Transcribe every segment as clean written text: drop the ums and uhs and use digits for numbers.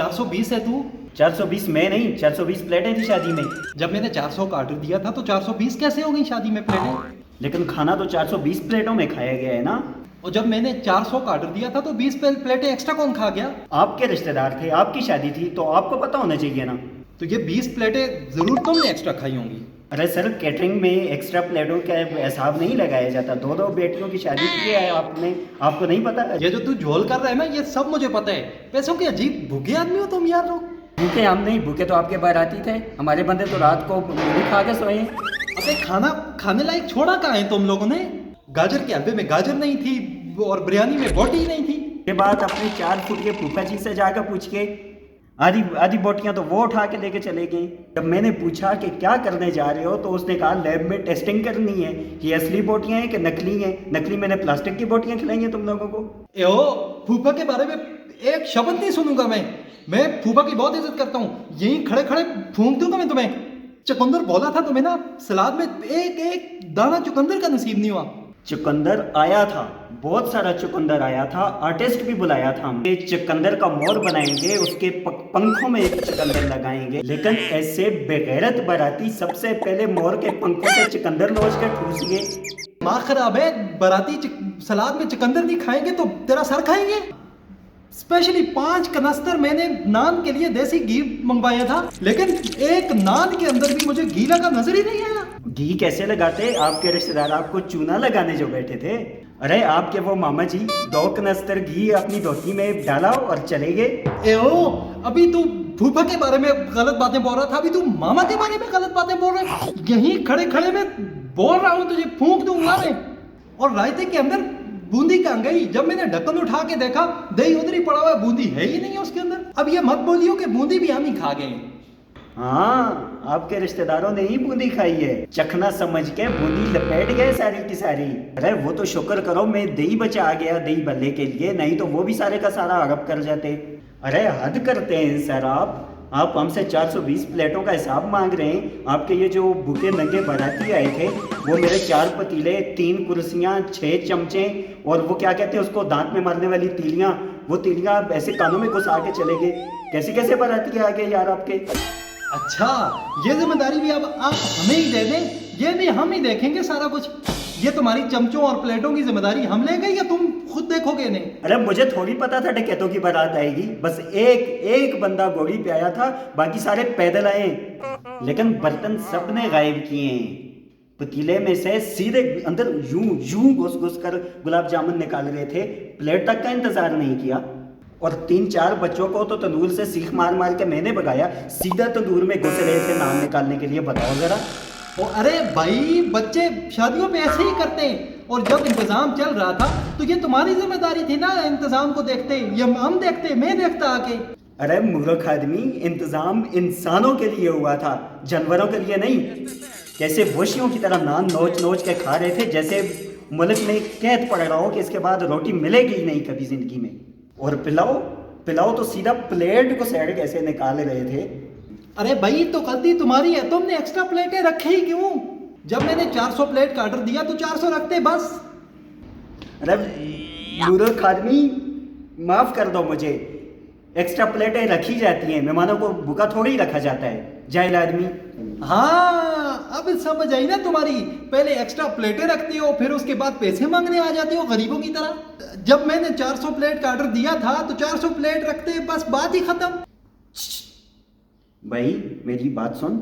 420 है तू। 420 में नहीं, 420 प्लेटें थी शादी में। जब मैंने 400 का ऑर्डर दिया था तो 420 कैसे हो गई शादी में प्लेटें? लेकिन खाना तो 420 प्लेटों में खाया गया है ना। और जब मैंने 400 का ऑर्डर दिया था तो 20 प्लेटें एक्स्ट्रा कौन खा गया? आपके रिश्तेदार थे, आपकी शादी थी, तो आपको पता होना चाहिए ना। तो ये 20 प्लेटें जरूर तुमने एक्स्ट्रा खाई होंगी। अरे सर, कैटरिंग में एक्स्ट्रा प्लेटों का हिसाब नहीं लगाया जाता। दो दो बेटियों की शादी की है आपने, आपको नहीं पता? ये जो तू झोल कर रहा है ना, ये सब मुझे पता है। पैसों के अजीब भूखे आदमी हो तुम यार लोग। भूखे हम नहीं, भूखे तो आपके बाराती थे। हमारे बंदे तो रात को मूली खा के सोए हैं। अबे खाना खाने लायक छोड़ा कहाँ है तुम लोगों ने? गाजर के हलवे में गाजर नहीं थी और बिरयानी में बोटी नहीं थी। ये बात अपने 4 फुट के फूफा जी से जाकर पूछ के, आधी आधी बोटियां तो वो उठा के लेके चले गए। जब मैंने पूछा कि क्या करने जा रहे हो तो उसने कहा लैब में टेस्टिंग करनी है कि असली बोटियां हैं कि नकली हैं। नकली मैंने प्लास्टिक की बोटियां खिलाई हैं तुम लोगों को। ए ओ, फूफा के बारे में एक शब्द नहीं सुनूंगा मैं फूफा की बहुत इज्जत करता हूँ। यहीं खड़े खड़े फूंक दूंगा मैं तुम्हें। चुकंदर बोला था तुम्हें ना, सलाद में एक एक दाना चुकंदर का नसीब नहीं हुआ। चुकंदर आया था, बहुत सारा चुकंदर आया था, आर्टिस्ट भी बुलाया था हम। एक चुकंदर का मोर बनाएंगे, उसके पंखों में एक चुकंदर लगाएंगे। लेकिन ऐसे बेगैरत बाराती सबसे पहले मोर के पंखों से चुकंदर नोच कर ठूसिए। माँ खराब है, बाराती सलाद में चुकंदर नहीं खाएंगे तो तेरा सर खाएंगे। स्पेशली 5 कनस्तर मैंने नान के लिए देसी घी मंगवाया था, लेकिन एक नान के अंदर भी मुझे घी लगा नजर ही नहीं आया। घी कैसे लगाते? आपके रिश्तेदार आपको चूना लगाने जो बैठे थे। अरे आपके वो मामा जी 2 कनस्तर घी अपनी धोती में डाला और चले गए। ए ओ, अभी तू फूफा के बारे में गलत बातें बोल रहा था, अभी तू मामा के बारे में गलत बातें बोल रहा है। यहीं खड़े खड़े मैं बोल रहा हूँ तुझे फूंक दूंगा मैं। और रायते के अंदर बूंदी कहाँ गई? जब मैंने ढक्कन उठा के देखा दही उधर ही पड़ा हुआ है, बूंदी है ही नहीं है उसके अंदर। अब ये मत बोलियो कि बूंदी भी हम ही खा गए। हाँ, आपके रिश्तेदारों ने ही बूंदी खाई है। चखना समझ के बूंदी लपेट गए सारी की सारी। अरे वो तो शुक्र करो मैं दही बचा आ गया दही भल्ले के लिए, नहीं तो वो भी सारे का सारा हड़प कर जाते। अरे हद करते हैं सर आप हमसे 420 प्लेटों का हिसाब मांग रहे हैं। आपके ये जो भूखे नंगे बाराती आए थे वो मेरे 4 पतीले, 3 कुर्सियाँ, 6 चमचे और वो क्या कहते हैं उसको दांत में मारने वाली तीलियाँ, वो तीलियाँ ऐसे कानों में घुसा के चले गए। कैसे कैसे बाराती आ गए यार आपके। अच्छा, ये जिम्मेदारी भी अब आप हमें ही दे दें? ये भी हम ही देखेंगे सारा कुछ? ये तुम्हारी चमचों और प्लेटों की जिम्मेदारी हम लेंगे या तुम खुद देखोगे? नहीं, अरे मुझे थोड़ी पता था डकैतों की बारात आएगी। बस एक बंदा घोड़ी पे आया था, बाकी सारे पैदल आए। लेकिन बर्तन सबने गायब किए हैं। पतीले में से सीधे अंदर यूं घुस घुस कर गुलाब जामुन निकाल रहे थे। प्लेट तक का इंतजार नहीं किया। और 3-4 बच्चों को तो तंदूर से सीख मार मार के मैंने भगाया। सीधा तंदूर में घुस रहे थे नाम निकालने के लिए। बताओ जरा। ओ अरे भाई, बच्चे शादियों पे ऐसे ही करते हैं। और जब इंतजाम चल रहा था तो ये तुम्हारी जिम्मेदारी थी ना इंतजाम को देखते। ये हम देखते, मैं देखता आके। अरे मूर्ख आदमी, इंतजाम इंसानों के लिए हुआ था, जानवरों के लिए नहीं। कैसे वशियों की तरह नान नोच नोच के खा रहे थे, जैसे मुल्क में कैद पड़ रहा हो कि इसके बाद रोटी मिलेगी ही नहीं कभी जिंदगी में। और पिलाओ तो सीधा प्लेट को साइड कैसे निकाल रहे थे। अरे भाई, तो गलती तुम्हारी है, तुमने एक्स्ट्रा प्लेटें रखी ही क्यों? जब मैंने 400 प्लेट का ऑर्डर दिया तो 400 रखते बस। अरे मूर्ख आदमी, माफ कर दो मुझे। एक्स्ट्रा प्लेटें रखी जाती हैं, मेहमानों को भूखा थोड़ी रखा जाता है, जाहिल आदमी। हाँ, अब समझ आई ना तुम्हारी। पहले एक्स्ट्रा प्लेटें रखते हो, फिर उसके बाद पैसे मांगने आ जाते हो गरीबों की तरह। जब मैंने 400 प्लेट का ऑर्डर दिया था तो 400 प्लेट रखते, बस बात ही खत्म। भाई मेरी बात सुन,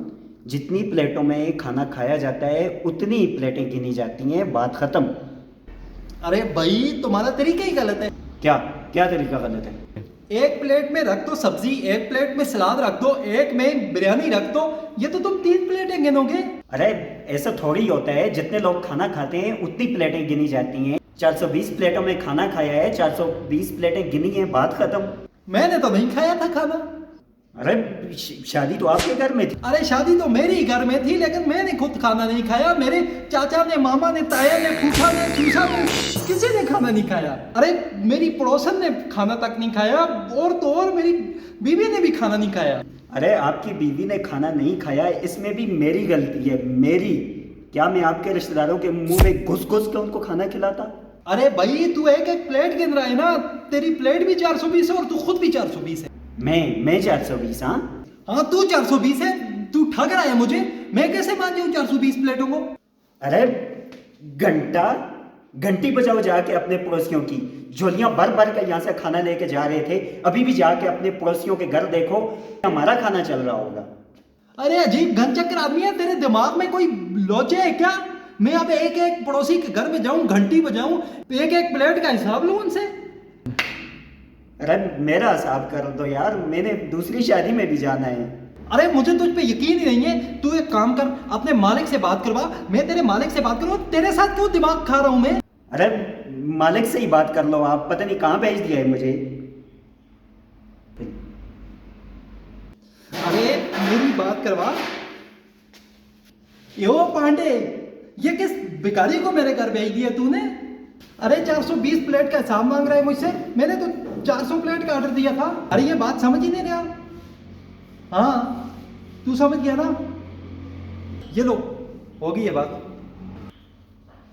जितनी प्लेटों में खाना खाया जाता है उतनी ही प्लेटें गिनी जाती हैं, बात खत्म। अरे भाई, तुम्हारा तरीका ही गलत है। क्या तरीका गलत है? एक प्लेट में रख दो सब्जी, एक प्लेट में सलाद रख दो, एक में बिरयानी रख दो। ये तो तुम 3 प्लेटें गिनोगे। अरे ऐसा थोड़ी होता है, जितने लोग खाना खाते हैं उतनी प्लेटें गिनी जाती हैं। 420 प्लेटों में खाना खाया है, 420 प्लेटें गिनी हैं, बात खत्म। मैंने तो नहीं खाया था खाना। अरे शादी तो आपके घर में थी। अरे शादी तो मेरे ही घर में थी, लेकिन मैंने खुद खाना नहीं खाया। मेरे चाचा ने, मामा ने, ताया ने, फूफा ने, चूसा ने, किसी ने खाना नहीं खाया। अरे मेरी पड़ोसन ने खाना तक नहीं खाया, और तो और मेरी बीवी ने भी खाना नहीं खाया। अरे आपकी बीवी ने खाना नहीं खाया, इसमें भी मेरी गलती है, मेरी। क्या मैं आपके रिश्तेदारों के मुंह में घुस घुस के उनको खाना खिलाता? अरे भाई, तू एक एक प्लेट गिन रहा है ना। तेरी प्लेट भी 420 है और तू खुद भी 420 है। मैं 420, हाँ। हाँ तू 420 है, तू ठग रहा है मुझे। मैं कैसे मान जाऊं 420 प्लेटों को? अरे घंटी बजाओ जाके अपने पड़ोसियों की। झोलियां भर भर के यहाँ से खाना लेके जा रहे थे, अभी भी जाके अपने पड़ोसियों के घर देखो, हमारा खाना चल रहा होगा। अरे अजीब घन चक्कर आदमी है, तेरे दिमाग में कोई लॉजिक है क्या? मैं अब एक एक पड़ोसी के घर में जाऊं, घंटी बजाऊं, एक एक प्लेट का हिसाब लूं उनसे? अरे मेरा हिसाब कर दो यार, मैंने दूसरी शादी में भी जाना है। अरे मुझे तुझ पे यकीन ही नहीं है। तू एक काम कर, अपने मालिक से बात करवा, मैं तेरे मालिक से बात करूं। तेरे साथ क्यों दिमाग खा रहा हूं मैं? अरे मालिक से ही बात कर लो आप, पता नहीं कहाँ भेज दिया है मुझे। अरे मेरी बात करवा। यो पांडे, ये किस भिखारी को मेरे घर भेज दिया तूने? अरे 420 प्लेट का हिसाब मांग रहा है मुझसे, मैंने तो 400 प्लेट का ऑर्डर दिया था। अरे ये बात समझ ही नहीं रहा। हाँ तू समझ गया ना? ये लो, होगी ये बात।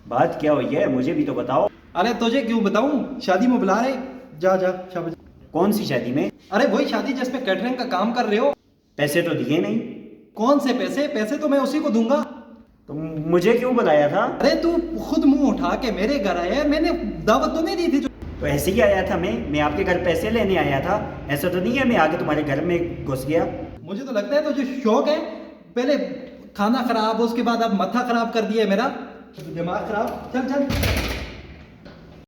बात क्या हुई है मुझे भी तो बताओ। अरे तुझे क्यों बताऊं, शादी में बुला रहे, जा जा शाबाश। कौन सी शादी में? अरे वही शादी जिसमें कैटरिंग का काम कर रहे हो। पैसे तो दिए नहीं। कौन से पैसे? पैसे तो मैं उसी को दूंगा। तो मुझे क्यों बुलाया था? अरे तू खुद मुंह उठा के मेरे घर आया है, मैंने दावत तो नहीं दी थी। तो ऐसे ही आया था मैं आपके घर पैसे लेने आया था। ऐसा तो नहीं है मैं आगे तुम्हारे घर में घुस गया। मुझे तो लगता है तुझे शौक है। पहले खाना खराब, उसके बाद अब माथा खराब कर दिया है मेरा, दिमाग खराब। चल चल।